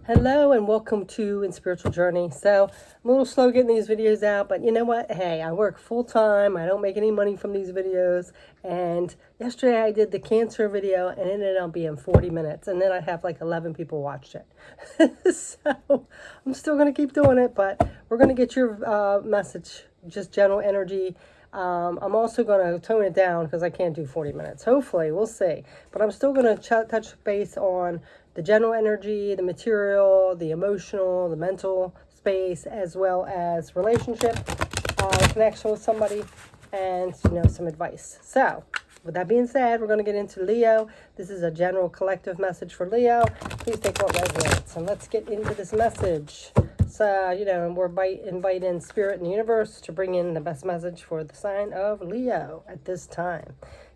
Hello and welcome to In Spiritual Journey. So I'm a little slow getting these videos out, but you know what? Hey, I work full time. I don't make any money from these videos. And yesterday I did the cancer video and it ended up being 40 minutes. And then I have like 11 people watched it. So I'm still going to keep doing it, but we're going to get your message, just general energy. I'm also going to tone it down because I can't do 40 minutes. Hopefully, we'll see. But I'm still going to touch base on the general energy, the material, the emotional, the mental space, as well as relationship, connection with somebody, and some advice. So, with that being said, we're going to get into Leo. This is a general collective message for Leo. Please take what resonates, and let's get into this message. So, we're inviting Spirit and the universe to bring in the best message for the sign of Leo at this time.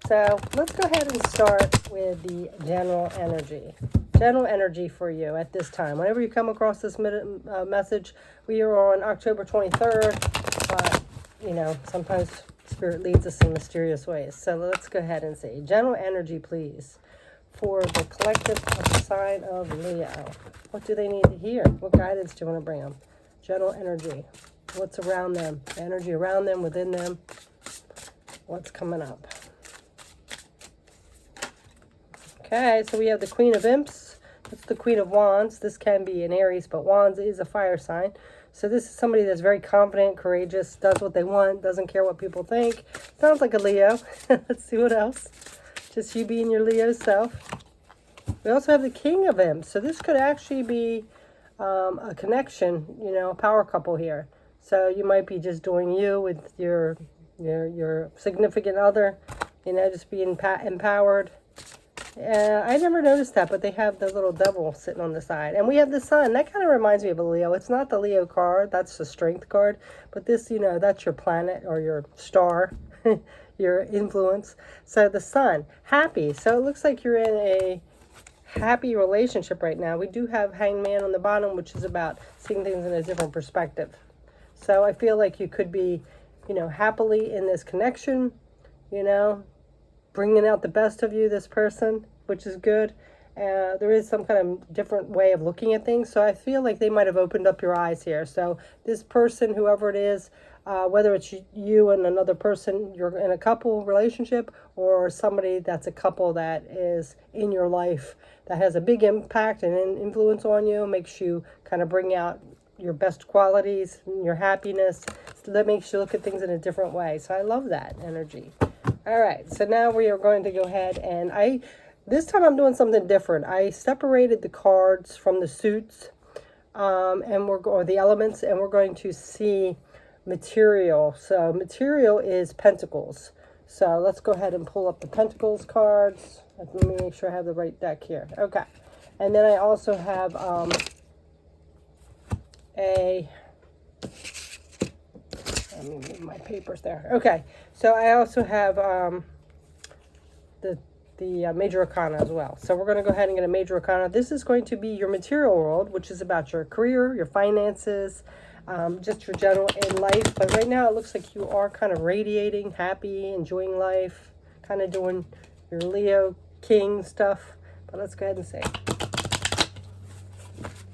So, let's go ahead and start with the general energy. General energy for you at this time. Whenever you come across this message, we are on October 23rd, but, sometimes Spirit leads us in mysterious ways. So, let's go ahead and see. General energy, please, for the collective of the sign of Leo. What do they need to hear? What guidance do you want to bring them? General energy. What's around them? Energy around them, within them. What's coming up? Okay, so we have the Queen of Imps. That's the Queen of Wands. This can be an Aries, but Wands is a fire sign. So this is somebody that's very confident, courageous, does what they want, doesn't care what people think. Sounds like a Leo. Let's see what else. Just you being your Leo self. We also have the King of Imps. So this could actually be a connection, a power couple here. So you might be just doing you with your significant other, just being empowered. I never noticed that, but they have the little devil sitting on the side. And we have the Sun. That kind of reminds me of a Leo. It's not the Leo card. That's the Strength card. But this, that's your planet or your star, your influence. So the Sun, happy. So it looks like you're in a happy relationship right now. We do have Hanged Man on the bottom, which is about seeing things in a different perspective. So I feel like you could be, happily in this connection, bringing out the best of you, this person, which is good. There is some kind of different way of looking at things. So I feel like they might have opened up your eyes here. So this person, whoever it is, whether it's you and another person, you're in a couple relationship, or somebody that's a couple that is in your life that has a big impact and influence on you, makes you kind of bring out your best qualities, your happiness. So that makes you look at things in a different way. So I love that energy. All right, so now we are going to go ahead and this time I'm doing something different. I separated the cards from the suits or the elements, and we're going to see material. So material is Pentacles. So let's go ahead and pull up the Pentacles cards. Let me make sure I have the right deck here. Okay, and then I also have let me move my papers there. Okay, so I also have the Major Arcana as well. So we're going to go ahead and get a Major Arcana. This is going to be your material world, which is about your career, your finances, just your general in life. But right now it looks like you are kind of radiating, happy, enjoying life, kind of doing your Leo King stuff. But let's go ahead and say.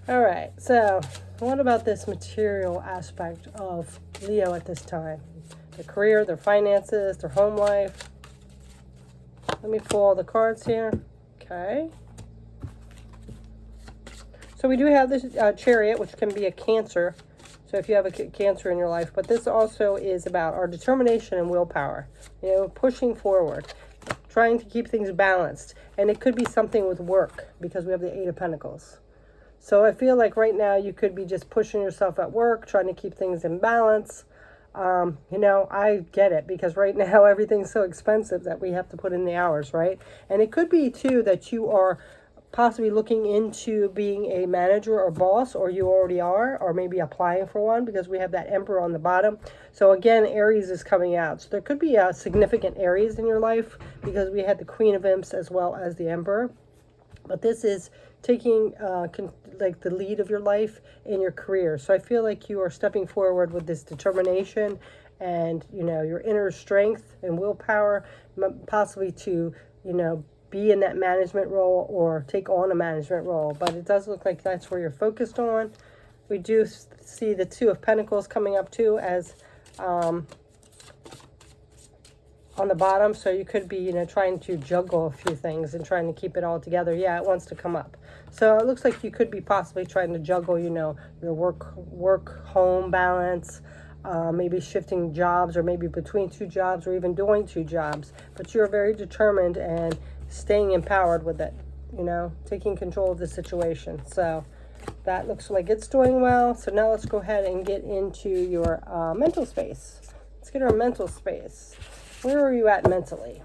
All right, so what about this material aspect of Leo at this time? Their career, their finances, their home life. Let me pull all the cards here. Okay. So we do have this Chariot, which can be a Cancer. So if you have a Cancer in your life. But this also is about our determination and willpower. Pushing forward. Trying to keep things balanced. And it could be something with work, because we have the Eight of Pentacles. So I feel like right now you could be just pushing yourself at work, trying to keep things in balance. I get it, because right now everything's so expensive that we have to put in the hours, right? And it could be too that you are possibly looking into being a manager or boss, or you already are, or maybe applying for one, because we have that Emperor on the bottom. So again, Aries is coming out. So there could be a significant Aries in your life, because we had the Queen of Imps as well as the Emperor. But this is taking like the lead of your life in your career. So I feel like you are stepping forward with this determination and, your inner strength and willpower, possibly to, be in that management role or take on a management role, but it does look like that's where you're focused on. We do see the Two of Pentacles coming up too as on the bottom, so you could be, trying to juggle a few things and trying to keep it all together. Yeah, it wants to come up. So it looks like you could be possibly trying to juggle, your work-home balance, maybe shifting jobs or maybe between two jobs or even doing two jobs. But you're very determined and staying empowered with it, taking control of the situation. So that looks like it's doing well. So now let's go ahead and get into your mental space. Let's get our mental space. Where are you at mentally?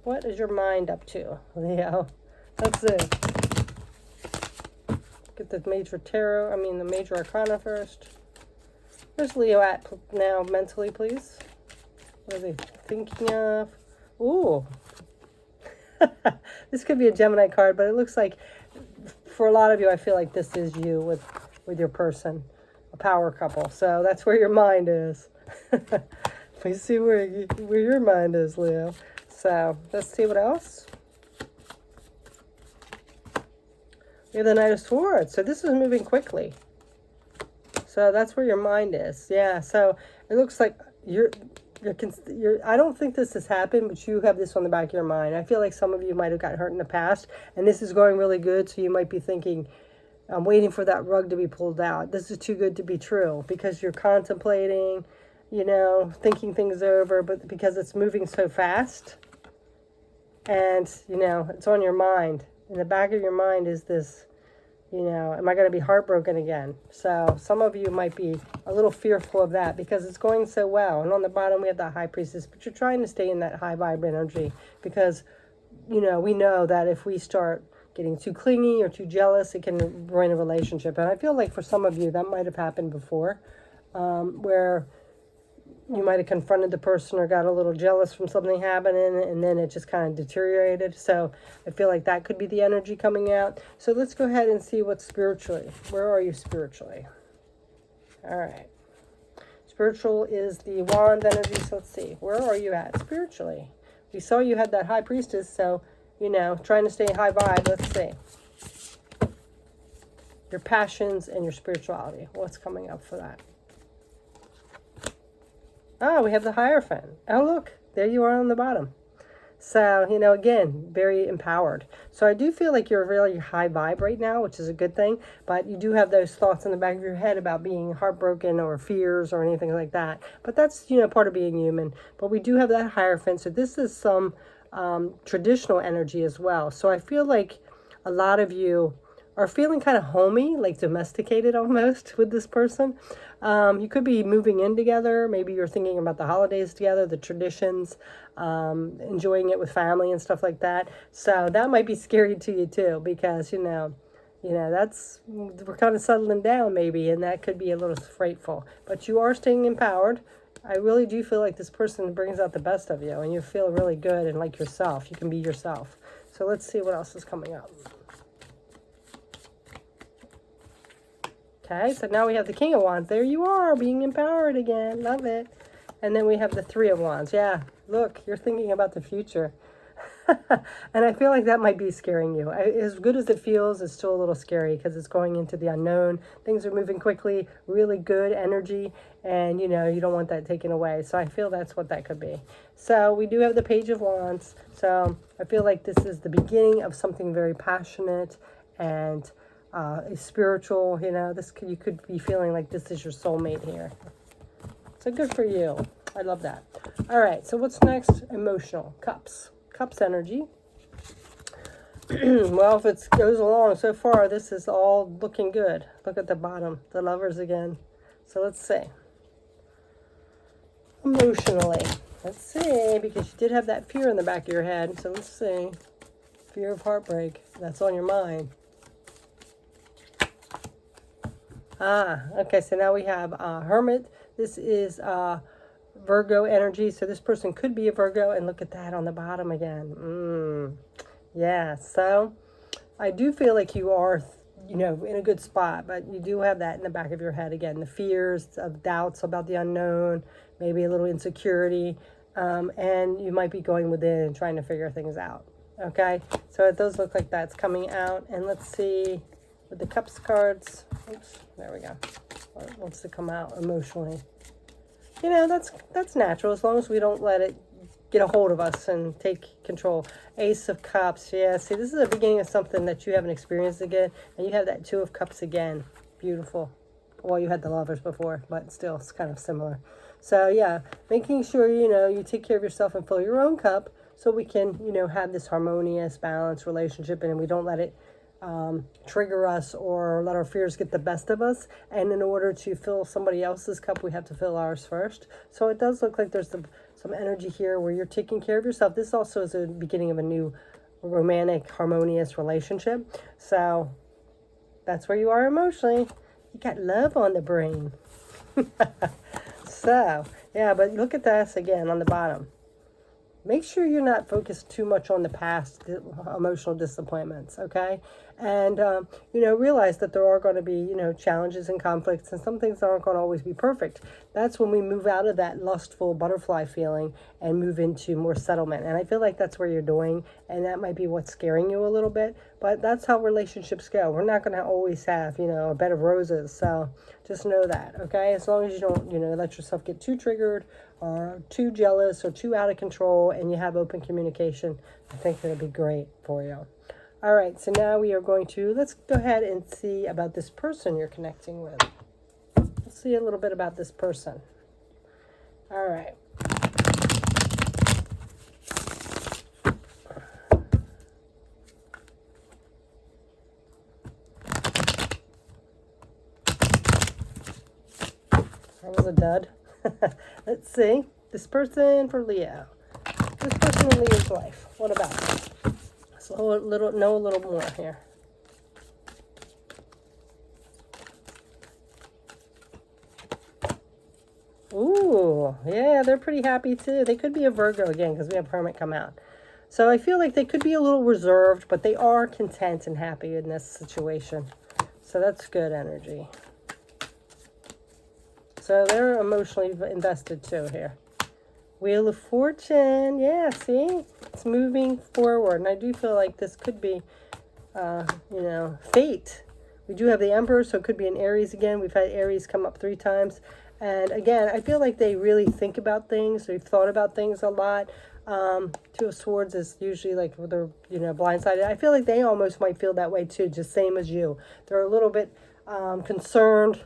What is your mind up to, Leo? Let's see. Get the the major arcana first. Where's Leo at now mentally, please? What are they thinking of? Ooh. This could be a Gemini card, but it looks like for a lot of you, I feel like this is you with your person, a power couple. So that's where your mind is. We see where your mind is, Leo. So let's see what else. We have the Knight of Swords. So this is moving quickly. So that's where your mind is. Yeah. So it looks like you're I don't think this has happened, but you have this on the back of your mind. I feel like some of you might have gotten hurt in the past, and this is going really good. So you might be thinking, I'm waiting for that rug to be pulled out. This is too good to be true, because you're contemplating, thinking things over, but because it's moving so fast and, it's on your mind. In the back of your mind is this, am I going to be heartbroken again? So some of you might be a little fearful of that because it's going so well. And on the bottom, we have the High Priestess, but you're trying to stay in that high vibe energy because, we know that if we start getting too clingy or too jealous, it can ruin a relationship. And I feel like for some of you, that might have happened before, where you might have confronted the person or got a little jealous from something happening, and then it just kind of deteriorated. So I feel like that could be the energy coming out. So let's go ahead and see what spiritually. Where are you spiritually? All right. Spiritual is the wand energy. So let's see. Where are you at spiritually? We saw you had that High Priestess. So, trying to stay high vibe. Let's see. Your passions and your spirituality. What's coming up for that? Oh, we have the Hierophant. Oh, look, there you are on the bottom. So, again, very empowered. So I do feel like you're really high vibe right now, which is a good thing. But you do have those thoughts in the back of your head about being heartbroken or fears or anything like that. But that's, part of being human. But we do have that Hierophant. So this is some traditional energy as well. So I feel like a lot of you are feeling kind of homey, like domesticated almost with this person. You could be moving in together. Maybe you're thinking about the holidays together, the traditions, enjoying it with family and stuff like that. So that might be scary to you too, because, that's, we're kind of settling down maybe, and that could be a little frightful. But you are staying empowered. I really do feel like this person brings out the best of you, and you feel really good and like yourself. You can be yourself. So let's see what else is coming up. Okay, so now we have the King of Wands. There you are, being empowered again. Love it. And then we have the Three of Wands. Yeah, look, you're thinking about the future. And I feel like that might be scaring you. As good as it feels, it's still a little scary because it's going into the unknown. Things are moving quickly, really good energy, and, you don't want that taken away. So I feel that's what that could be. So we do have the Page of Wands. So I feel like this is the beginning of something very passionate and spiritual. You could be feeling like this is your soulmate here. So good for you. I love that. All right, so what's next? Emotional. Cups energy. Well, if it goes along so far, this is all looking good. Look at the bottom, the Lovers again. So let's see. Emotionally, let's see, because you did have that fear in the back of your head. So let's see. Fear of heartbreak. That's on your mind. Okay, so now we have Hermit. This is Virgo energy. So this person could be a Virgo, and look at that on the bottom again. Yeah, so I do feel like you are, in a good spot, but you do have that in the back of your head again, the fears of doubts about the unknown, maybe a little insecurity, and you might be going within and trying to figure things out. Okay, so it does look like that's coming out. And let's see with the Cups cards. Oops, there we go. It wants to come out emotionally. You know, that's natural as long as we don't let it get a hold of us and take control. Ace of Cups. Yeah, see, this is the beginning of something that you haven't experienced again. And you have that Two of Cups again. Beautiful. Well, you had the Lovers before, but still, it's kind of similar. So, yeah, making sure, you know, you take care of yourself and fill your own cup so we can, you know, have this harmonious, balanced relationship, and we don't let it trigger us or let our fears get the best of us. And in order to fill somebody else's cup, we have to fill ours first. So it does look like there's some energy here where you're taking care of yourself. This also is the beginning of a new romantic, harmonious relationship. So that's where you are emotionally. You got love on the brain. So, yeah, but look at this again on the bottom. Make sure you're not focused too much on the past emotional disappointments, okay? And, you know, realize that there are going to be, you know, challenges and conflicts, and some things aren't going to always be perfect. That's when we move out of that lustful butterfly feeling and move into more settlement. And I feel like that's where you're doing, and that might be what's scaring you a little bit. But that's how relationships go. We're not going to always have, you know, a bed of roses. So just know that, okay? As long as you don't, you know, let yourself get too triggered or too jealous or too out of control, and you have open communication, I think it'll be great for you. All right, so now we are going to, let's go ahead and see about this person you're connecting with. Let's see a little bit about this person. All right. That was a dud. Let's see. This person for Leo. This person in Leo's life. What about them? So know a little more here. Ooh, yeah, they're pretty happy too. They could be a Virgo again because we have Hermit come out. So I feel like they could be a little reserved, but they are content and happy in this situation. So that's good energy. So they're emotionally invested too here. Wheel of Fortune. Yeah, see? It's moving forward. And I do feel like this could be, you know, fate. We do have the Emperor, so it could be an Aries again. We've had Aries come up 3 times. And again, I feel like they really think about things. They've thought about things a lot. Two of Swords is usually like they're, you know, blindsided. I feel like they almost might feel that way too, just same as you. They're a little bit concerned,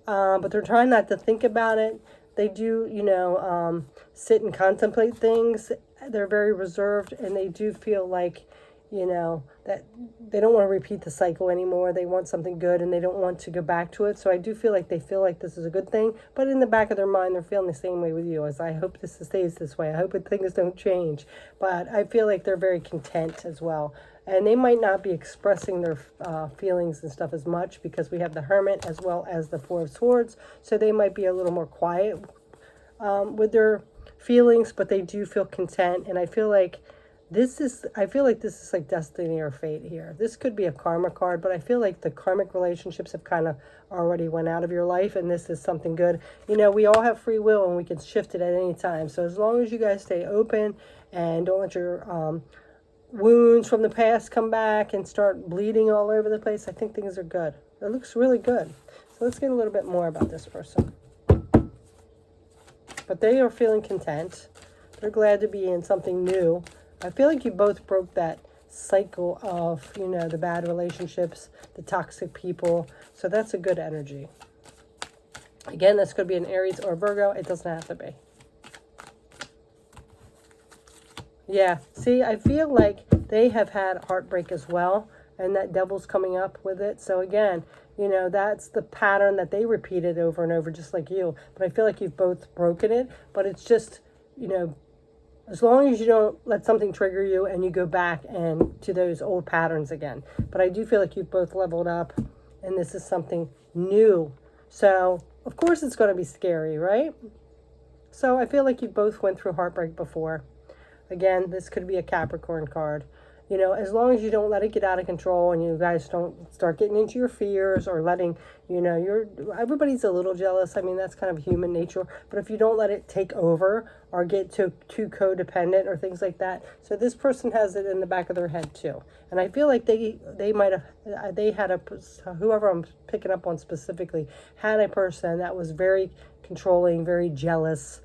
but they're trying not to think about it. They do, you know, sit and contemplate things. They're very reserved, and they do feel like, you know, that they don't want to repeat the cycle anymore. They want something good, and they don't want to go back to it. So I do feel like they feel like this is a good thing. But in the back of their mind, they're feeling the same way with you. As I hope this stays this way. I hope things don't change. But I feel like they're very content as well. And they might not be expressing their feelings and stuff as much because we have the Hermit as well as the Four of Swords. So they might be a little more quiet with their feelings, but they do feel content. And I feel like this is like destiny or fate here. This could be a karma card, but I feel like the karmic relationships have kind of already went out of your life, and this is something good. You know, we all have free will, and we can shift it at any time. So as long as you guys stay open and don't let your wounds from the past come back and start bleeding all over the place, I think things are good. It looks really good. So let's get a little bit more about this person. But they are feeling content. They're glad to be in something new. I feel like you both broke that cycle of, you know, the bad relationships, the toxic people. So that's a good energy. Again, this could be an Aries or Virgo. It doesn't have to be. Yeah, see, I feel like they have had heartbreak as well, and that Devil's coming up with it. So again, you know, that's the pattern that they repeated over and over, just like you. But I feel like you've both broken it, but it's just, you know, as long as you don't let something trigger you and you go back and to those old patterns again. But I do feel like you've both leveled up, and this is something new. So, of course, it's going to be scary, right? So I feel like you both went through heartbreak before. Again, this could be a Capricorn card. you know, as long as you don't let it get out of control and you guys don't start getting into your fears or letting, you know, everybody's a little jealous. I mean, that's kind of human nature. But if you don't let it take over or get too codependent or things like that. So this person has it in the back of their head too. And I feel like they might have, they had whoever I'm picking up on specifically, had a person that was very controlling, very jealous,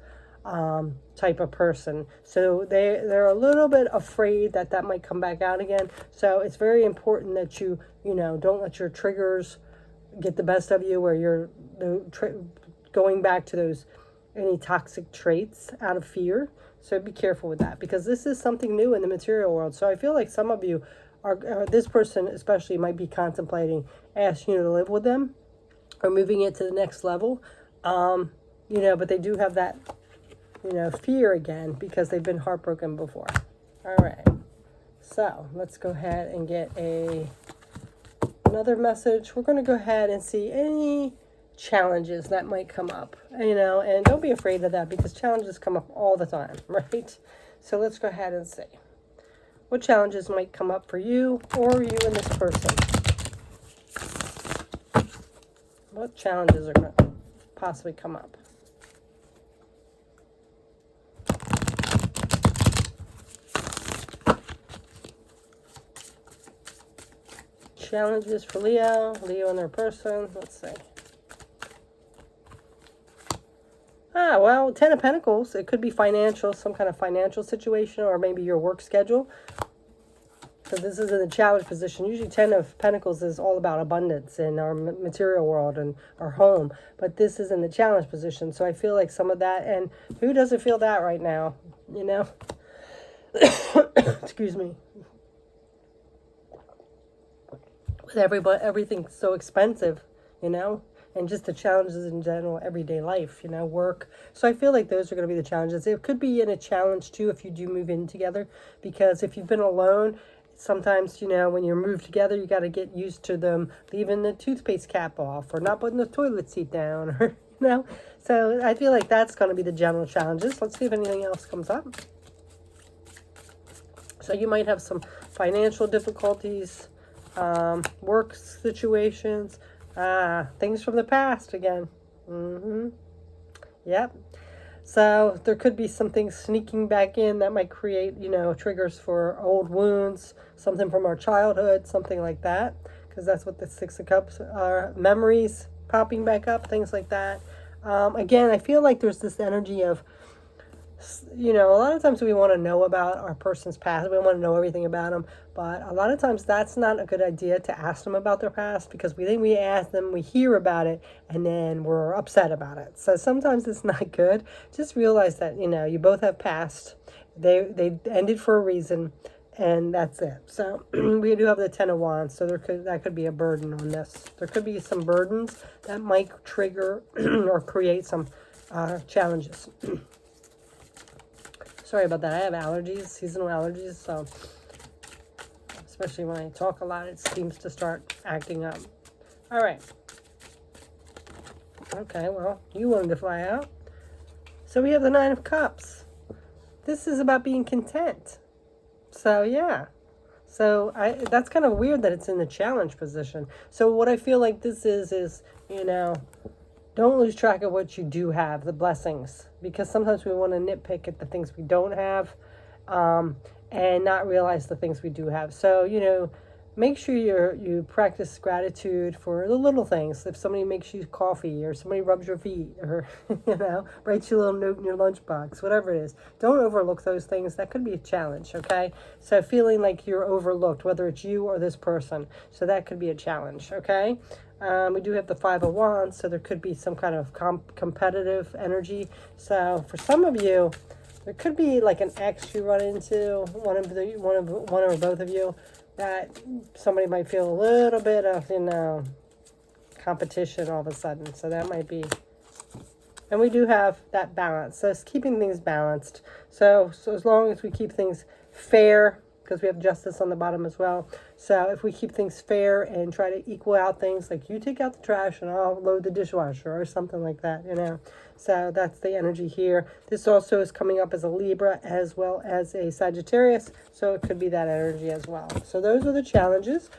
type of person. So they're a little bit afraid that might come back out again. So it's very important that you know, don't let your triggers get the best of you, where you're going back to those any toxic traits out of fear. So be careful with that, because this is something new in the material world. So I feel like some of you are this person especially might be contemplating asking you to live with them or moving it to the next level. You know, but they do have that, you know, fear again because they've been heartbroken before. All right. So let's go ahead and get another message. We're going to go ahead and see any challenges that might come up, you know, and don't be afraid of that, because challenges come up all the time, right? So let's go ahead and see what challenges might come up for you or you and this person. What challenges are going to possibly come up? Challenges for Leo and their person. Let's see. Well, 10 of Pentacles. It could be financial, some kind of financial situation, or maybe your work schedule. So this is in the challenge position. Usually 10 of Pentacles is all about abundance in our material world and our home. But this is in the challenge position. So I feel like some of that, and who doesn't feel that right now, you know? Excuse me. With everything's so expensive, you know? And just the challenges in general, everyday life, you know, work. So I feel like those are going to be the challenges. It could be in a challenge too if you do move in together, because if you've been alone, sometimes, you know, when you're moved together, you got to get used to them leaving the toothpaste cap off or not putting the toilet seat down, or, you know. So I feel like that's going to be the general challenges. Let's see if anything else comes up. So you might have some financial difficulties, work situations, things from the past again. Yep. So there could be some things sneaking back in that might create, you know, triggers for old wounds, something from our childhood, something like that, because that's what the Six of Cups are, memories popping back up, things like that. Again, I feel like there's this energy of, you know, a lot of times we want to know about our person's past. We want to know everything about them. But a lot of times that's not a good idea to ask them about their past, because we think we ask them, we hear about it, and then we're upset about it. So sometimes it's not good. Just realize that, you know, you both have past. They ended for a reason, and that's it. So we do have the Ten of Wands. So that could be a burden on this. There could be some burdens that might trigger or create some challenges. Sorry about that. I have allergies, seasonal allergies, so especially when I talk a lot, it seems to start acting up. All right. Okay, well, you wanted to fly out. So we have the Nine of Cups. This is about being content. So, yeah. So that's kind of weird that it's in the challenge position. So what I feel like this is, you know, don't lose track of what you do have, the blessings, because sometimes we want to nitpick at the things we don't have, and not realize the things we do have. So, you know, make sure you practice gratitude for the little things. If somebody makes you coffee, or somebody rubs your feet, or, you know, writes you a little note in your lunchbox, whatever it is, don't overlook those things. That could be a challenge, okay? So feeling like you're overlooked, whether it's you or this person, so that could be a challenge, okay? We do have the Five of Wands, so there could be some kind of competitive energy. So for some of you, there could be like an ex you run into, one or both of you, that somebody might feel a little bit of, you know, competition all of a sudden. So that might be, and we do have that balance. So it's keeping things balanced. So as long as we keep things fair, because we have justice on the bottom as well. So if we keep things fair and try to equal out things, like you take out the trash and I'll load the dishwasher or something like that, you know. So that's the energy here. This also is coming up as a Libra as well as a Sagittarius, so it could be that energy as well. So those are the challenges.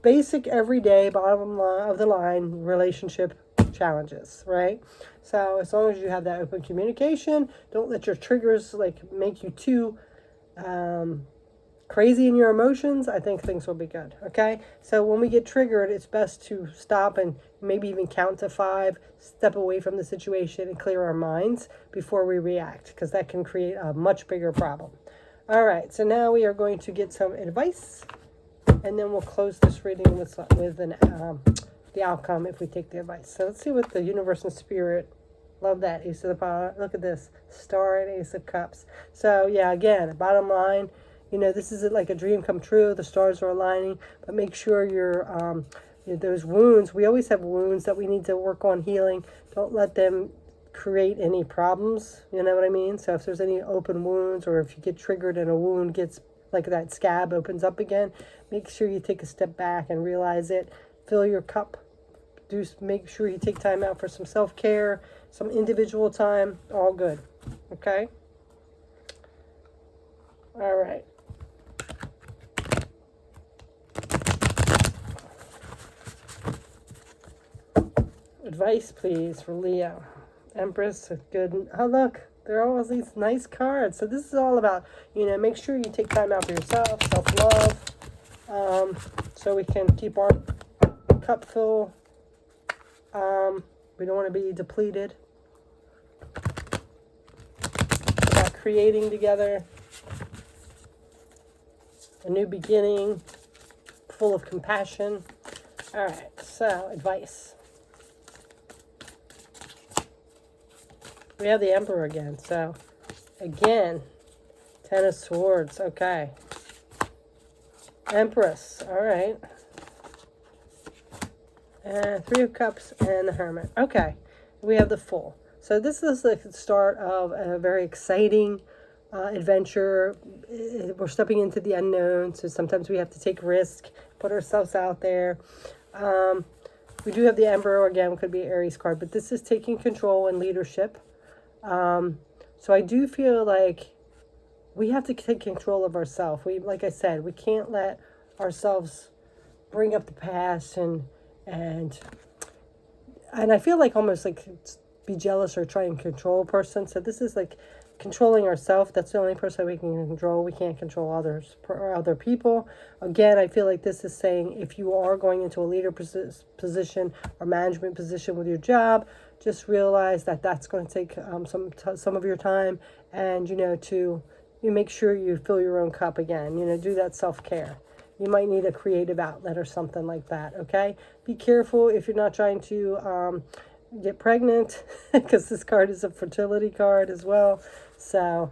Basic everyday bottom line of the line relationship challenges, right? So as long as you have that open communication, don't let your triggers like make you too crazy in your emotions, I think things will be good. Okay, so when we get triggered, it's best to stop and maybe even count to 5, step away from the situation and clear our minds before we react, because that can create a much bigger problem. All right, so now we are going to get some advice, and then we'll close this reading with the outcome if we take the advice. So let's see what the universe and spirit. Love that Ace of the Power. Look at this Star and Ace of Cups. So yeah, again, bottom line, you know, this is like a dream come true. The stars are aligning, but make sure you're those wounds. We always have wounds that we need to work on healing. Don't let them create any problems. You know what I mean? So if there's any open wounds, or if you get triggered and a wound gets like that scab opens up again, make sure you take a step back and realize it. Fill your cup. Make sure you take time out for some self-care, some individual time. All good. Okay? All right. Advice, please, for Leo. Empress, good. Oh, look, there are all these nice cards. So this is all about, you know, make sure you take time out for yourself, self-love, so we can keep our cup full. We don't want to be depleted. It's about creating together a new beginning, full of compassion. All right, so advice. We have the Emperor again. So again, Ten of Swords. Okay. Empress. All right. And Three of Cups and the Hermit. Okay. We have the Fool. So this is the start of a very exciting adventure. We're stepping into the unknown. So sometimes we have to take risk, put ourselves out there. We do have the Emperor again. Could be an Aries card. But this is taking control and leadership. So I do feel like we have to take control of ourselves. Like I said, we can't let ourselves bring up the past and I feel like almost like be jealous or try and control a person. So this is like controlling ourselves. That's the only person we can control. We can't control others or other people. Again, I feel like this is saying if you are going into a leader position or management position with your job, just realize that that's going to take some of your time, and you make sure you fill your own cup again. Do that self-care. You might need a creative outlet or something like that. Okay, be careful if you're not trying to get pregnant, because this card is a fertility card as well. So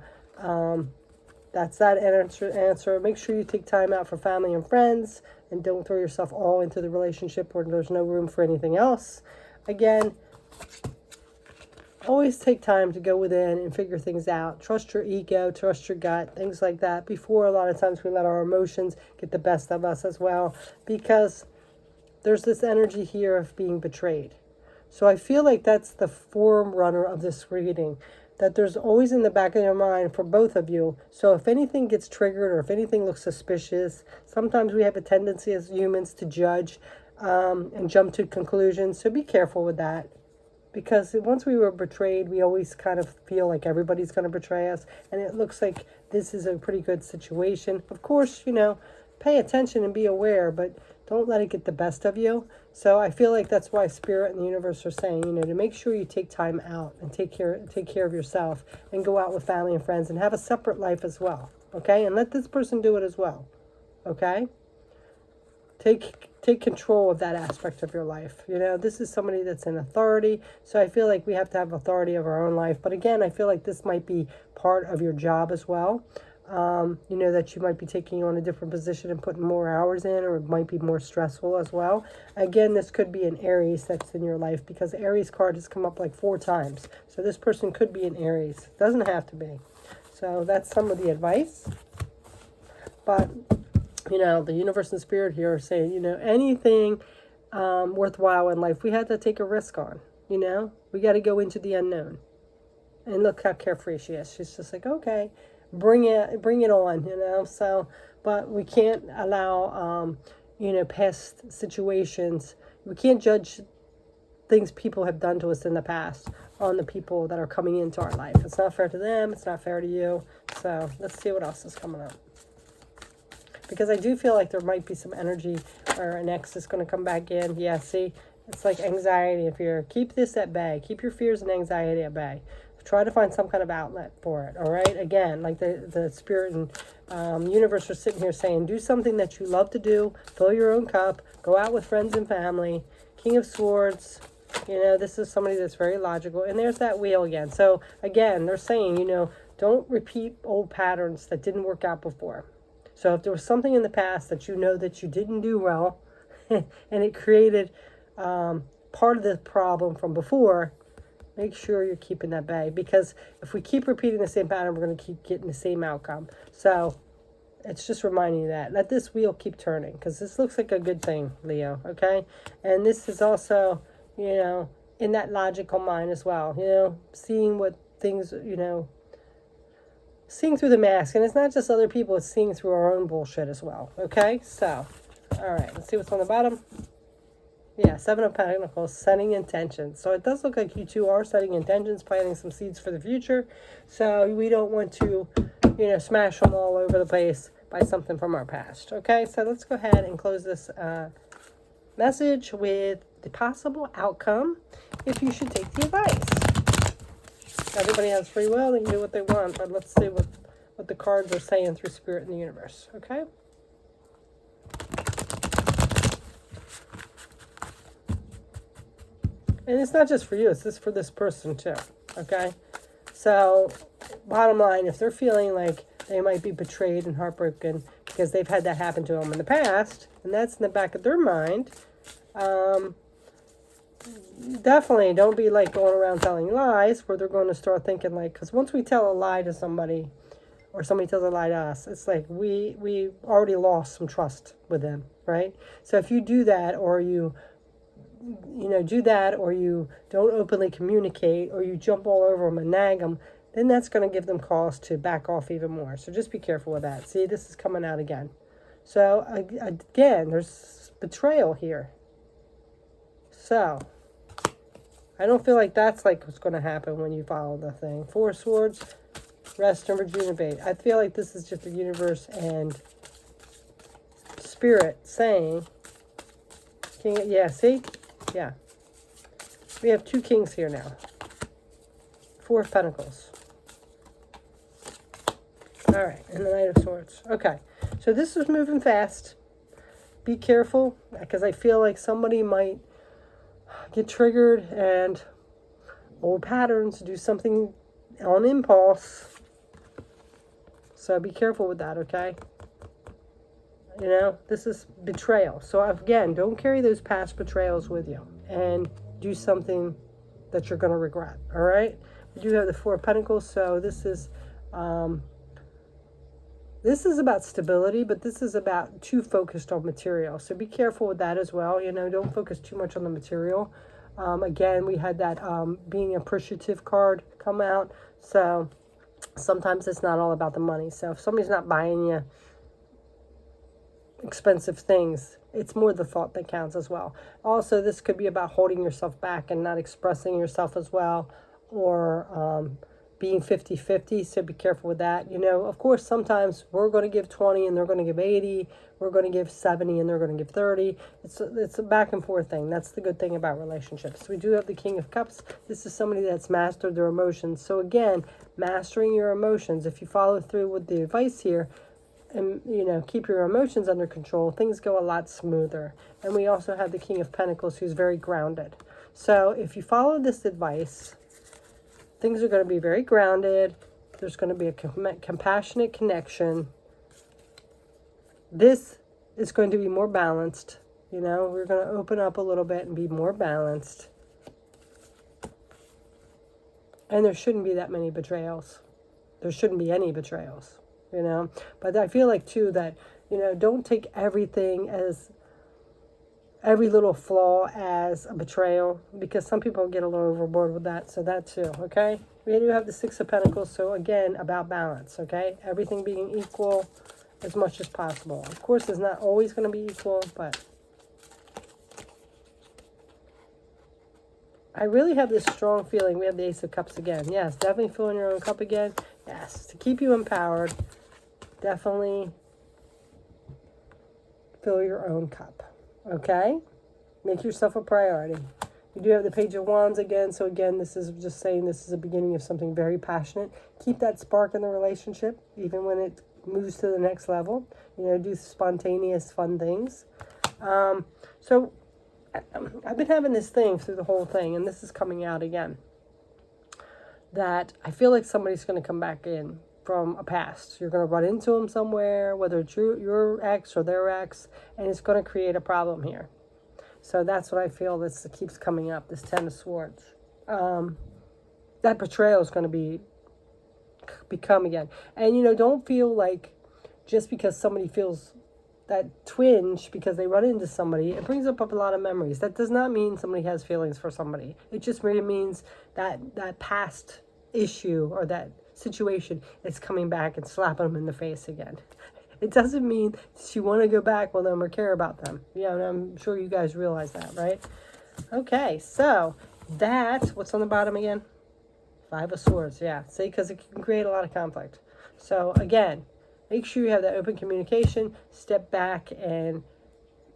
that's that answer. Make sure you take time out for family and friends, and don't throw yourself all into the relationship where there's no room for anything else. Again, always take time to go within and figure things out. Trust your ego, trust your gut, things like that. Before, a lot of times we let our emotions get the best of us as well, because there's this energy here of being betrayed. So I feel like that's the forerunner of this reading, that there's always in the back of your mind for both of you. So if anything gets triggered or if anything looks suspicious, sometimes we have a tendency as humans to judge and jump to conclusions. So be careful with that. Because once we were betrayed, we always kind of feel like everybody's going to betray us. And it looks like this is a pretty good situation. Of course, pay attention and be aware, but don't let it get the best of you. So I feel like that's why Spirit and the universe are saying, to make sure you take time out and take care of yourself and go out with family and friends and have a separate life as well. Okay? And let this person do it as well. Okay? Take control of that aspect of your life. This is somebody that's in authority. So I feel like we have to have authority of our own life. But again, I feel like this might be part of your job as well. That you might be taking on a different position and putting more hours in, or it might be more stressful as well. Again, this could be an Aries that's in your life, because the Aries card has come up like 4 times. So this person could be an Aries. Doesn't have to be. So that's some of the advice. But, you know, the universe and spirit here are saying, you know, anything worthwhile in life, we had to take a risk on, you know? We got to go into the unknown. And look how carefree she is. She's just like, okay, bring it on, you know? So, but we can't allow, you know, past situations. We can't judge things people have done to us in the past on the people that are coming into our life. It's not fair to them. It's not fair to you. So let's see what else is coming up. Because I do feel like there might be some energy or an ex is going to come back in. Yeah, see, it's like anxiety and fear. Keep this at bay. Keep your fears and anxiety at bay. Try to find some kind of outlet for it, all right? Again, like the spirit and universe are sitting here saying, do something that you love to do. Fill your own cup. Go out with friends and family. King of Swords. You know, this is somebody that's very logical. And there's that wheel again. So, again, they're saying, you know, don't repeat old patterns that didn't work out before. So if there was something in the past that you know that you didn't do well and it created part of the problem from before, make sure you're keeping that bay. Because if we keep repeating the same pattern, we're going to keep getting the same outcome. So it's just reminding you that. Let this wheel keep turning, because this looks like a good thing, Leo, okay? And this is also, you know, in that logical mind as well, you know, seeing what things, you know, seeing through the mask. And it's not just other people, it's seeing through our own bullshit as well, okay? So, all right, let's see what's on the bottom. Yeah, Seven of Pentacles, setting intentions. So it does look like you two are setting intentions, planting some seeds for the future. So we don't want to, you know, smash them all over the place by something from our past. Okay, so let's go ahead and close this message with the possible outcome if you should take the advice. Everybody has free will, they can do what they want, but let's see what the cards are saying through spirit in the universe. Okay? And it's not just for you, it's just for this person too, okay? So, bottom line, if they're feeling like they might be betrayed and heartbroken because they've had that happen to them in the past, and that's in the back of their mind, definitely don't be like going around telling lies where they're going to start thinking like, because once we tell a lie to somebody, or somebody tells a lie to us, it's like we already lost some trust with them, right? So if you do that, or you know, do that, or you don't openly communicate, or you jump all over them and nag them, then that's going to give them cause to back off even more. So just be careful with that. See, this is coming out again. So again, there's betrayal here. So I don't feel like that's like what's going to happen when you follow the thing. Four of Swords, rest and rejuvenate. I feel like this is just the universe and spirit saying, yeah, see? Yeah. We have two kings here now. Four of Pentacles. All right, and the Knight of Swords. Okay, so this is moving fast. Be careful, because I feel like somebody might get triggered and old patterns, do something on impulse. So be careful with that, okay? You know, this is betrayal. So again, don't carry those past betrayals with you and do something that you're going to regret, all right? We do have the Four of Pentacles, so this is about stability, but this is about too focused on material. So be careful with that as well. You know, don't focus too much on the material. Again, we had that being appreciative card come out. So sometimes it's not all about the money. So if somebody's not buying you expensive things, it's more the thought that counts as well. Also, this could be about holding yourself back and not expressing yourself as well, or being 50-50, so be careful with that. You know, of course, sometimes we're going to give 20 and they're going to give 80. We're going to give 70 and they're going to give 30. It's a back and forth thing. That's the good thing about relationships. We do have the King of Cups. This is somebody that's mastered their emotions. So again, mastering your emotions. If you follow through with the advice here, and, you know, keep your emotions under control, things go a lot smoother. And we also have the King of Pentacles, who's very grounded. So if you follow this advice, things are going to be very grounded. There's going to be a compassionate connection. This is going to be more balanced. You know, we're going to open up a little bit and be more balanced. And there shouldn't be that many betrayals. There shouldn't be any betrayals. you know. But I feel like, too, that, you know, don't take everything as, every little flaw as a betrayal, because some people get a little overboard with that. So that too, okay? We do have the Six of Pentacles, so again, about balance, okay? Everything being equal as much as possible. Of course, it's not always going to be equal, but I really have this strong feeling. We have the Ace of Cups again. Yes, definitely filling your own cup again. Yes, to keep you empowered, definitely fill your own cup, okay? Make yourself a priority. You do have the Page of Wands again. So again, this is just saying this is the beginning of something very passionate. Keep that spark in the relationship, even when it moves to the next level. You know, do spontaneous, fun things. So I've been having this thing through the whole thing, and this is coming out again, that I feel like somebody's going to come back in from a past. You're going to run into them somewhere, whether it's your ex or their ex, and it's going to create a problem here. So that's what I feel this keeps coming up, this Ten of Swords. That betrayal is going to become again. And, you know, don't feel like just because somebody feels that twinge because they run into somebody, it brings up a lot of memories. That does not mean somebody has feelings for somebody. It just really means that past issue or that situation is coming back and slapping them in the face again. It doesn't mean that you want to go back with them or care about them. Yeah, and I'm sure you guys realize that, right? Okay, so that's what's on the bottom again. Five of Swords, yeah. See, because it can create a lot of conflict. So again, make sure you have that open communication. Step back and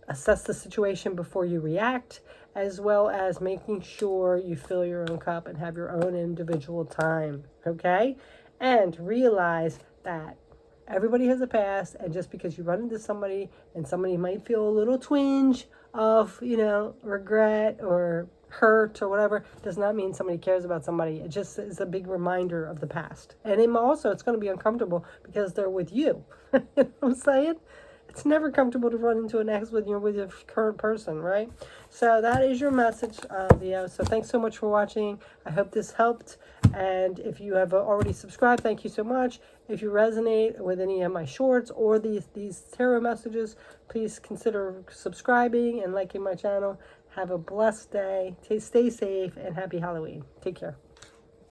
assess the situation before you react, as well as making sure you fill your own cup and have your own individual time, okay? And realize that everybody has a past, and just because you run into somebody and somebody might feel a little twinge of, you know, regret or hurt or whatever, does not mean somebody cares about somebody. It just is a big reminder of the past. And it's going to be uncomfortable because they're with you. You know what I'm saying? It's never comfortable to run into an ex with your current person, right? So that is your message, Leo. So thanks so much for watching. I hope this helped. And if you have already subscribed, thank you so much. If you resonate with any of my shorts or these tarot messages, please consider subscribing and liking my channel. Have a blessed day. Stay safe and happy Halloween. Take care.